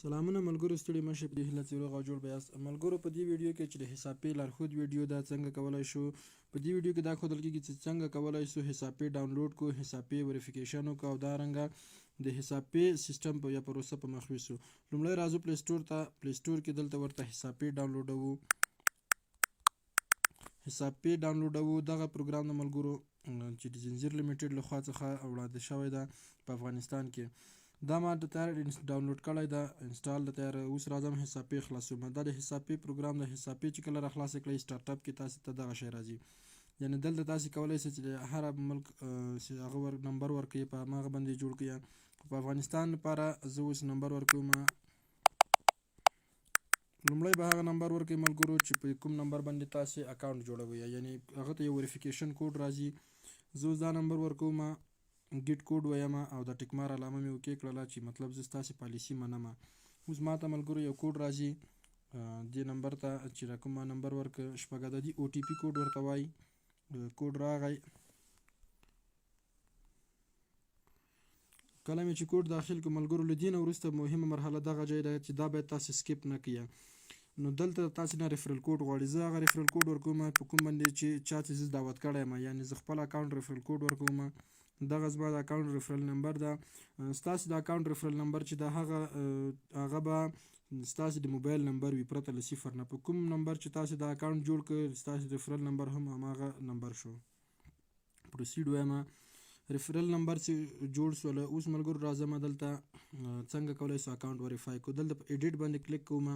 سلامونه ملګرو، ستړي مشه په دې هیله چې روغ او جوړ به یاست. ملګرو، په دې ویډیو کې چې د حساب پې لارښود ویډیو دا څنګه کولای شو، په دې ویډیو کې دا ښودل کېږي چې څنګه کولای شو حساب پې ډاونلوډ کو، حساب پې وریفیکیشن وکړو او دارنګه د حساب پې سیستم په یا پروسه په مخ ویسو. لمړی راځو پلی سټور ته. پلی سټور کې دلته ورته حساب پې ډاونلوډوو. حساب پې ډاونلوډوو. دغه پروګرام د ملګرو چې د زنځیر لیمیټډ لخوا څخه وړاندې شوی ده په افغانستان کې. دا ما د تیار ډاونلوډ کړی ده، انسټال د تیار. اوس راځم حساب پې خلاصوم. دا د حساب پې پروګرام د حساب پې چې کله را خلاص کړئ سټارټ اپ کې تاسو ته دغه شی راځي. یعنې دلته تاسو کولی شئ چې د هر ملک هغه نمبر ورکړئ، په هماغه باندې جوړ کړئ. په افغانستان لپاره زه اوس نمبر ورکوم. لمړی به هغه نمبر ورکړئ ملګرو چې په کوم نمبر باندې تاسو اکاونټ جوړوئ، یعنې هغه ته یو وریفیکیشن کوډ راځي. زه اوس دا نمبر ورکوم، ګیټ کوډ ویم او د ټیک مار علامه مې اوکې کړله چې مطلب زه ستاسې پالیسي منم. اوس ما ته ملګرو یو کوډ راځي دې نمبر ته چې را کوم ما نمبر ورکړ، شپږ عددي او ټي پي کوډ ورته وایي. کوډ راغی. کله مې چې کوډ داخل کړو ملګرو، له دې نه وروسته مهمه مرحله دغه ځای ده چې دا باید تاسو سکیپ نه کړئ. نو دلته تاسو نه ریفرل کوډ غواړي. زه هغه ریفرل کوډ ورکوم په کوم باندې چې چا ته زه دعوت کړی یم، یعنې زه خپل اکاونټ ریفرل کوډ ورکوم. دغه زما د اکاونټ ریفرل نمبر ده. ستاسو د اکاونټ ریفرل نمبر چې ده هغه به ستاسو د موبایل نمبر وي پرته له صفر نه. په کوم نمبر چې تاسو د اکاونټ جوړ کړ ستاسو ریفرل نمبر هم هماغه نمبر شو. پروسیډ وایم. ریفرل نمبر چې جوړ شول. اوس ملګرو راځم دلته څنګه کولی شو اکاونټ وریفای کو. دلته په ایډیټ باندې کلیک کوم.